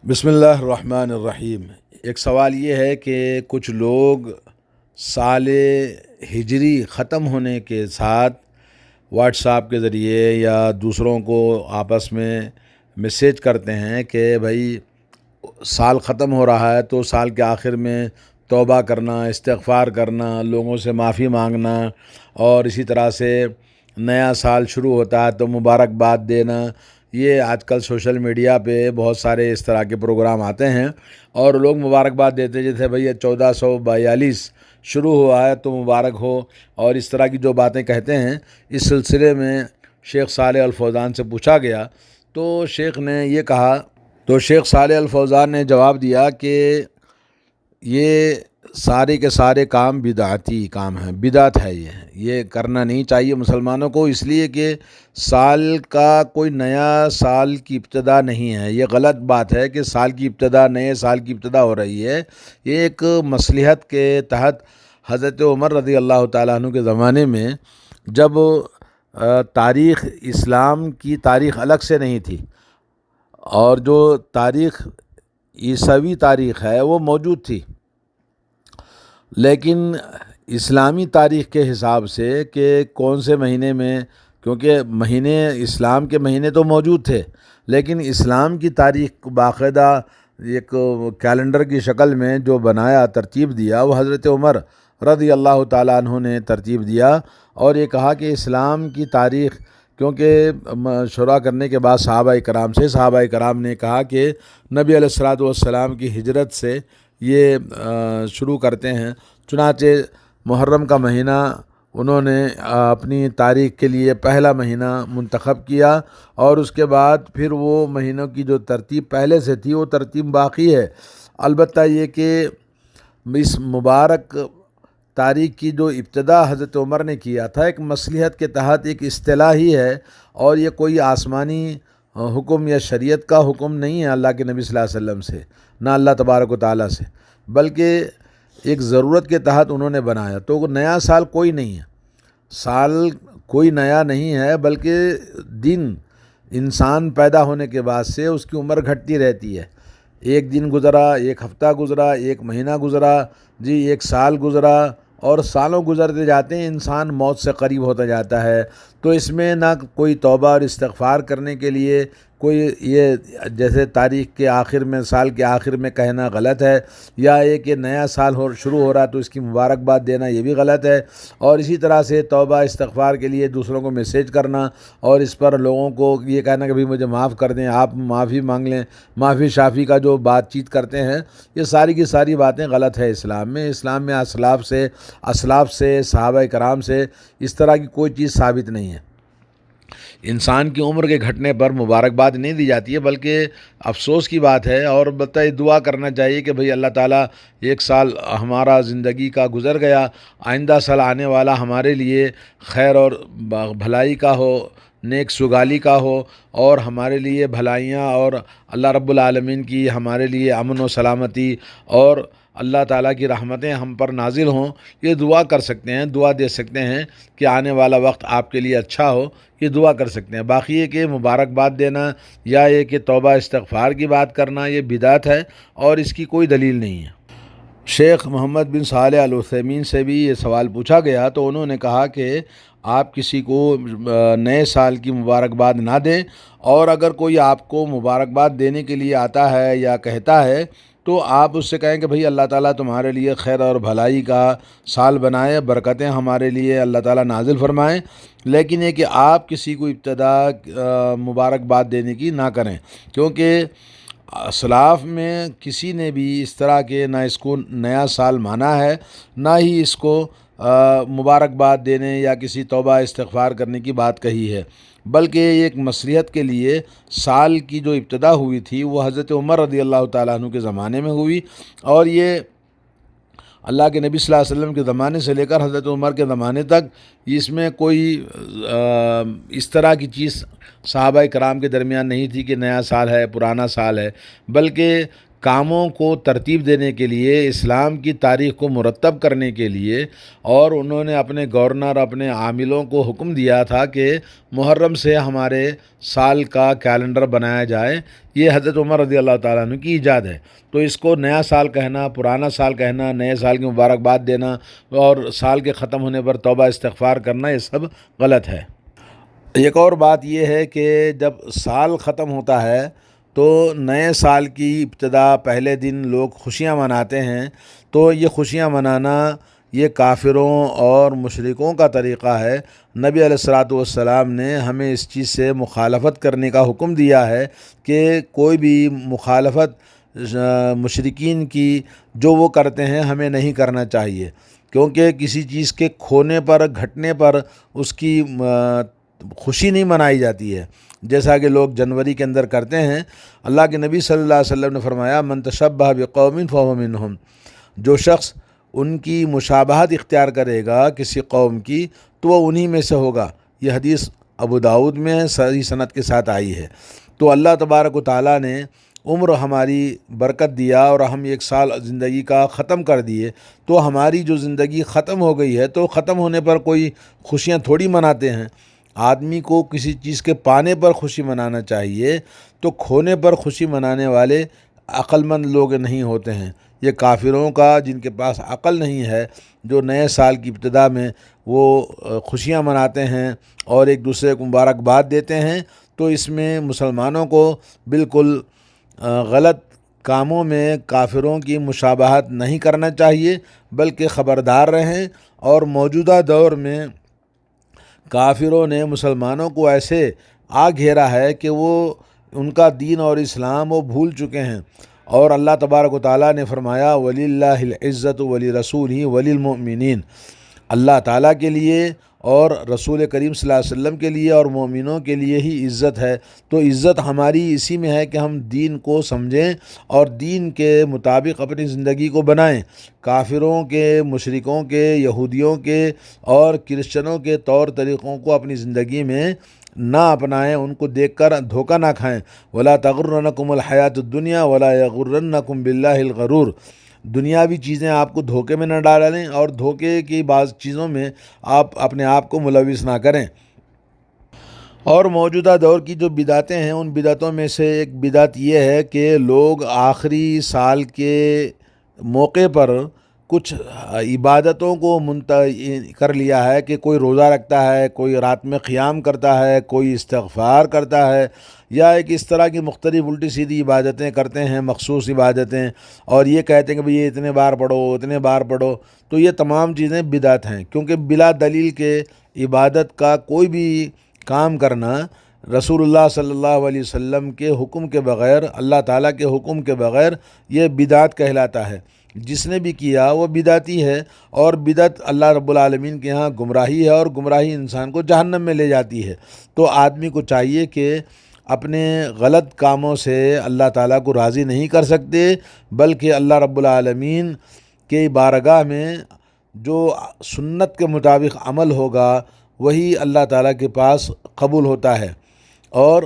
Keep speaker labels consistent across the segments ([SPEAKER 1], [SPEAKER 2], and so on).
[SPEAKER 1] بسم اللہ الرحمن الرحیم۔ ایک سوال یہ ہے کہ کچھ لوگ سال ہجری ختم ہونے کے ساتھ واٹس ایپ کے ذریعے یا دوسروں کو آپس میں میسیج کرتے ہیں کہ بھائی سال ختم ہو رہا ہے تو سال کے آخر میں توبہ کرنا، استغفار کرنا، لوگوں سے معافی مانگنا، اور اسی طرح سے نیا سال شروع ہوتا ہے تو مبارکباد دینا۔ یہ آج کل سوشل میڈیا پہ بہت سارے اس طرح کے پروگرام آتے ہیں اور لوگ مبارکباد دیتے ہیں، جیسے بھئی 1442 شروع ہوا ہے تو مبارک ہو، اور اس طرح کی جو باتیں کہتے ہیں۔ اس سلسلے میں شیخ صالح الفوزان سے پوچھا گیا تو شیخ صالح الفوزان نے جواب دیا کہ یہ سارے کے سارے کام بدعتی کام ہیں، بدعت ہے، یہ کرنا نہیں چاہیے مسلمانوں کو، اس لیے کہ سال کا کوئی نیا سال کی ابتدا نہیں ہے۔ یہ غلط بات ہے کہ سال کی ابتدا، نئے سال کی ابتدا ہو رہی ہے۔ یہ ایک مصلحت کے تحت حضرت عمر رضی اللہ تعالیٰ عنہ کے زمانے میں، جب تاریخ اسلام کی تاریخ الگ سے نہیں تھی اور جو تاریخ عیسوی تاریخ ہے وہ موجود تھی، لیکن اسلامی تاریخ کے حساب سے کہ کون سے مہینے میں، کیونکہ مہینے اسلام کے مہینے تو موجود تھے، لیکن اسلام کی تاریخ باقاعدہ ایک کیلنڈر کی شکل میں جو بنایا، ترتیب دیا، وہ حضرت عمر رضی اللہ تعالیٰ عنہ نے ترتیب دیا، اور یہ کہا کہ اسلام کی تاریخ، کیونکہ شروع کرنے کے بعد صحابہ کرام نے کہا کہ نبی علیہ الصلوۃ والسلام کی ہجرت سے یہ شروع کرتے ہیں، چنانچہ محرم کا مہینہ انہوں نے اپنی تاریخ کے لیے پہلا مہینہ منتخب کیا، اور اس کے بعد پھر وہ مہینوں کی جو ترتیب پہلے سے تھی وہ ترتیب باقی ہے۔ البتہ یہ کہ اس مبارک تاریخ کی جو ابتدا حضرت عمر نے کیا تھا، ایک مصلحت کے تحت ایک اصطلاحی ہے، اور یہ کوئی آسمانی حکم یا شریعت کا حکم نہیں ہے اللہ کے نبی صلی اللہ علیہ وسلم سے، نہ اللہ تبارک و تعالیٰ سے، بلکہ ایک ضرورت کے تحت انہوں نے بنایا۔ تو نیا سال کوئی نہیں ہے، سال کوئی نیا نہیں ہے، بلکہ دن انسان پیدا ہونے کے بعد سے اس کی عمر گھٹتی رہتی ہے۔ ایک دن گزرا، ایک ہفتہ گزرا، ایک مہینہ گزرا، ایک سال گزرا، اور سالوں گزرتے جاتے ہیں، انسان موت سے قریب ہوتا جاتا ہے۔ تو اس میں نہ کوئی توبہ اور استغفار کرنے کے لیے کوئی، یہ جیسے تاریخ کے آخر میں، سال کے آخر میں کہنا غلط ہے، یا یہ کہ نیا سال شروع ہو رہا تو اس کی مبارکباد دینا یہ بھی غلط ہے، اور اسی طرح سے توبہ استغفار کے لیے دوسروں کو میسیج کرنا اور اس پر لوگوں کو یہ کہنا کہ بھئی مجھے معاف کر دیں، آپ معافی مانگ لیں، معافی شافی کا جو بات چیت کرتے ہیں، یہ ساری کی ساری باتیں غلط ہے اسلام میں۔ اسلام میں اسلاف سے صحابہ کرام سے اس طرح کی کوئی چیز ثابت نہیں ہے۔ انسان کی عمر کے گھٹنے پر مبارکباد نہیں دی جاتی ہے، بلکہ افسوس کی بات ہے، اور بتائیے دعا کرنا چاہیے کہ بھئی اللہ تعالیٰ ایک سال ہمارا زندگی کا گزر گیا، آئندہ سال آنے والا ہمارے لیے خیر اور بھلائی کا ہو، نیک سگالی کا ہو، اور ہمارے لیے بھلائیاں، اور اللہ رب العالمین کی ہمارے لیے امن و سلامتی اور اللہ تعالیٰ کی رحمتیں ہم پر نازل ہوں۔ یہ دعا کر سکتے ہیں، دعا دے سکتے ہیں کہ آنے والا وقت آپ کے لیے اچھا ہو، یہ دعا کر سکتے ہیں۔ باقی یہ کہ مبارکباد دینا یا یہ کہ توبہ استغفار کی بات کرنا، یہ بدعت ہے اور اس کی کوئی دلیل نہیں ہے۔ شیخ محمد بن صالح العثیمین سے بھی یہ سوال پوچھا گیا تو انہوں نے کہا کہ آپ کسی کو نئے سال کی مبارکباد نہ دیں، اور اگر کوئی آپ کو مبارکباد دینے کے لیے آتا ہے یا کہتا ہے تو آپ اس سے کہیں کہ بھئی اللہ تعالیٰ تمہارے لیے خیر اور بھلائی کا سال بنائے، برکتیں ہمارے لیے اللہ تعالیٰ نازل فرمائیں، لیکن یہ کہ آپ کسی کو ابتدا مبارکباد دینے کی نہ کریں، کیونکہ اسلاف میں کسی نے بھی اس طرح کے نہ اس کو نیا سال مانا ہے، نہ ہی اس کو مبارکباد دینے یا کسی توبہ استغفار کرنے کی بات کہی ہے، بلکہ ایک مصلحت کے لیے سال کی جو ابتدا ہوئی تھی وہ حضرت عمر رضی اللہ تعالیٰ عنہ کے زمانے میں ہوئی، اور یہ اللہ کے نبی صلی اللہ علیہ وسلم کے زمانے سے لے کر حضرت عمر کے زمانے تک اس میں کوئی اس طرح کی چیز صحابہ کرام کے درمیان نہیں تھی کہ نیا سال ہے، پرانا سال ہے، بلکہ کاموں کو ترتیب دینے کے لیے، اسلام کی تاریخ کو مرتب کرنے کے لیے، اور انہوں نے اپنے گورنر، اپنے عاملوں کو حکم دیا تھا کہ محرم سے ہمارے سال کا کیلنڈر بنایا جائے۔ یہ حضرت عمر رضی اللہ تعالیٰ عنہ کی ایجاد ہے۔ تو اس کو نیا سال کہنا، پرانا سال کہنا، نئے سال کی مبارکباد دینا اور سال کے ختم ہونے پر توبہ استغفار کرنا، یہ سب غلط ہے۔ ایک اور بات یہ ہے کہ جب سال ختم ہوتا ہے تو نئے سال کی ابتدا پہلے دن لوگ خوشیاں مناتے ہیں، تو یہ خوشیاں منانا یہ کافروں اور مشرکوں کا طریقہ ہے۔ نبی علیہ الصلوۃ والسلام نے ہمیں اس چیز سے مخالفت کرنے کا حکم دیا ہے کہ کوئی بھی مخالفت مشرکین کی جو وہ کرتے ہیں ہمیں نہیں کرنا چاہیے، کیونکہ کسی چیز کے کھونے پر، گھٹنے پر اس کی خوشی نہیں منائی جاتی ہے، جیسا کہ لوگ جنوری کے اندر کرتے ہیں۔ اللہ کے نبی صلی اللہ علیہ وسلم نے فرمایا من تشبہ بقوم فہو منہم، جو شخص ان کی مشابہت اختیار کرے گا کسی قوم کی تو وہ انہی میں سے ہوگا۔ یہ حدیث ابو داؤد میں صحیح سند کے ساتھ آئی ہے۔ تو اللہ تبارک و تعالیٰ نے عمر ہماری برکت دیا اور ہم ایک سال زندگی کا ختم کر دیے، تو ہماری جو زندگی ختم ہو گئی ہے تو ختم ہونے پر کوئی خوشیاں تھوڑی مناتے ہیں۔ آدمی کو کسی چیز کے پانے پر خوشی منانا چاہیے، تو کھونے پر خوشی منانے والے عقل مند لوگ نہیں ہوتے ہیں۔ یہ کافروں کا، جن کے پاس عقل نہیں ہے، جو نئے سال کی ابتدا میں وہ خوشیاں مناتے ہیں اور ایک دوسرے کو مبارکباد دیتے ہیں، تو اس میں مسلمانوں کو بالکل غلط کاموں میں کافروں کی مشابہت نہیں کرنا چاہیے، بلکہ خبردار رہیں۔ اور موجودہ دور میں کافروں نے مسلمانوں کو ایسے آ گھیرا ہے کہ وہ ان کا دین اور اسلام وہ بھول چکے ہیں، اور اللہ تبارک و تعالیٰ نے فرمایا وَلِلَّهِ الْعِزَّةُ وَلِرَسُولِهِ وَلِلْمُؤْمِنِينَ، اللہ تعالیٰ کے لیے اور رسول کریم صلی اللہ علیہ وسلم کے لیے اور مومنوں کے لیے ہی عزت ہے۔ تو عزت ہماری اسی میں ہے کہ ہم دین کو سمجھیں اور دین کے مطابق اپنی زندگی کو بنائیں۔ کافروں کے، مشرکوں کے، یہودیوں کے اور کرسچنوں کے طور طریقوں کو اپنی زندگی میں نہ اپنائیں، ان کو دیکھ کر دھوکہ نہ کھائیں۔ وَلَا تَغُرَّنَّكُمُ الْحَيَاةُ الدُّنْيَا وَلَا يَغُرَّنَّكُمْ بِاللَّهِ الْغَرُورُ، دنیاوی چیزیں آپ کو دھوکے میں نہ ڈالیں اور دھوکے کی بعض چیزوں میں آپ اپنے آپ کو ملوث نہ کریں۔ اور موجودہ دور کی جو بدعتیں ہیں، ان بدعتوں میں سے ایک بدعت یہ ہے کہ لوگ آخری سال کے موقع پر کچھ عبادتوں کو کر لیا ہے کہ کوئی روزہ رکھتا ہے، کوئی رات میں قیام کرتا ہے، کوئی استغفار کرتا ہے، یا ایک اس طرح کی مختلف الٹی سیدھی عبادتیں کرتے ہیں، مخصوص عبادتیں، اور یہ کہتے ہیں کہ بھئی یہ اتنے بار پڑھو، اتنے بار پڑھو۔ تو یہ تمام چیزیں بدعت ہیں، کیونکہ بلا دلیل کے عبادت کا کوئی بھی کام کرنا رسول اللہ صلی اللہ علیہ وسلم کے حکم کے بغیر، اللہ تعالیٰ کے حکم کے بغیر، یہ بدعت کہلاتا ہے۔ جس نے بھی کیا وہ بدعتی ہے، اور بدعت اللہ رب العالمین کے ہاں گمراہی ہے، اور گمراہی انسان کو جہنم میں لے جاتی ہے۔ تو آدمی کو چاہیے کہ اپنے غلط کاموں سے اللہ تعالیٰ کو راضی نہیں کر سکتے، بلکہ اللہ رب العالمین کے بارگاہ میں جو سنت کے مطابق عمل ہوگا وہی اللہ تعالیٰ کے پاس قبول ہوتا ہے۔ اور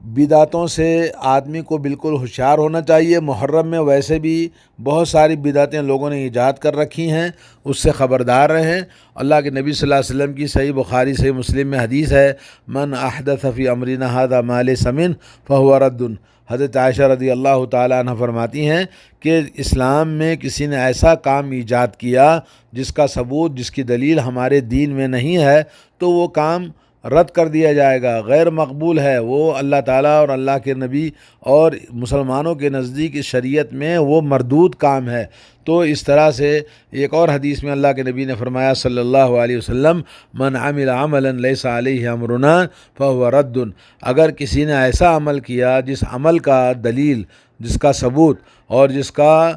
[SPEAKER 1] بدعتوں سے آدمی کو بالکل ہوشیار ہونا چاہیے۔ محرم میں ویسے بھی بہت ساری بدعتیں لوگوں نے ایجاد کر رکھی ہیں، اس سے خبردار رہیں۔ اللہ کے نبی صلی اللہ علیہ وسلم کی صحیح بخاری صحیح مسلم میں حدیث ہے من احدث فی امرنا ھذا ما لیس منہ فہو رد۔ حضرت عائشہ رضی اللہ تعالیٰ عنہ فرماتی ہیں کہ اسلام میں کسی نے ایسا کام ایجاد کیا جس کا ثبوت، جس کی دلیل ہمارے دین میں نہیں ہے، تو وہ کام رد کر دیا جائے گا، غیر مقبول ہے، وہ اللہ تعالیٰ اور اللہ کے نبی اور مسلمانوں کے نزدیک اس شریعت میں وہ مردود کام ہے۔ تو اس طرح سے ایک اور حدیث میں اللہ کے نبی نے فرمایا صلی اللہ علیہ وسلم من عمل عملا لیس علیہ امرنا فہو رد، اگر کسی نے ایسا عمل کیا جس عمل کا دلیل، جس کا ثبوت اور جس کا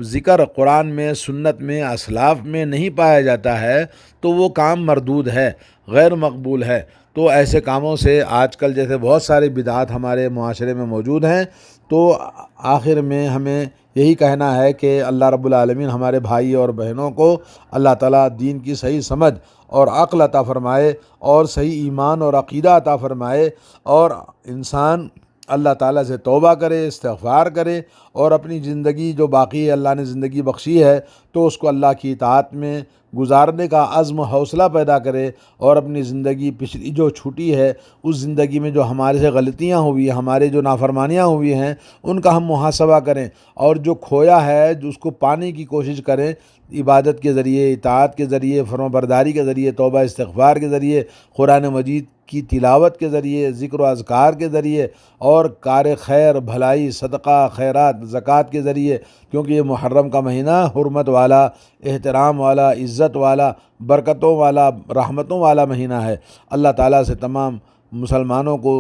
[SPEAKER 1] ذکر قرآن میں، سنت میں، اسلاف میں نہیں پایا جاتا ہے، تو وہ کام مردود ہے، غیر مقبول ہے۔ تو ایسے کاموں سے آج کل جیسے بہت سارے بدعات ہمارے معاشرے میں موجود ہیں، تو آخر میں ہمیں یہی کہنا ہے کہ اللہ رب العالمین ہمارے بھائی اور بہنوں کو اللہ تعالیٰ دین کی صحیح سمجھ اور عقل عطا فرمائے، اور صحیح ایمان اور عقیدہ عطا فرمائے، اور انسان اللہ تعالیٰ سے توبہ کرے، استغفار کرے، اور اپنی زندگی جو باقی ہے، اللہ نے زندگی بخشی ہے تو اس کو اللہ کی اطاعت میں گزارنے کا عزم و حوصلہ پیدا کرے، اور اپنی زندگی پچھلی جو چھوٹی ہے اس زندگی میں جو ہمارے سے غلطیاں ہوئی ہیں، ہمارے جو نافرمانیاں ہوئی ہیں، ان کا ہم محاسبہ کریں، اور جو کھویا ہے جو اس کو پانے کی کوشش کریں، عبادت کے ذریعے، اطاعت کے ذریعے، فرمانبرداری کے ذریعے، توبہ استغفار کے ذریعے، قرآن مجید کی تلاوت کے ذریعے، ذکر و اذکار کے ذریعے، اور کار خیر، بھلائی، صدقہ، خیرات، زکوٰۃ کے ذریعے، کیونکہ یہ محرم کا مہینہ حرمت والا، احترام والا، عزت والا، برکتوں والا، رحمتوں والا مہینہ ہے۔ اللہ تعالیٰ سے تمام مسلمانوں کو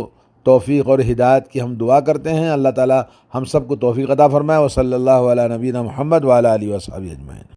[SPEAKER 1] توفیق اور ہدایت کی ہم دعا کرتے ہیں۔ اللہ تعالیٰ ہم سب کو توفیق عطا فرمائے۔ وصلی اللہ علی نبینا محمد وعلی آلہ وصحبہ اجمعین۔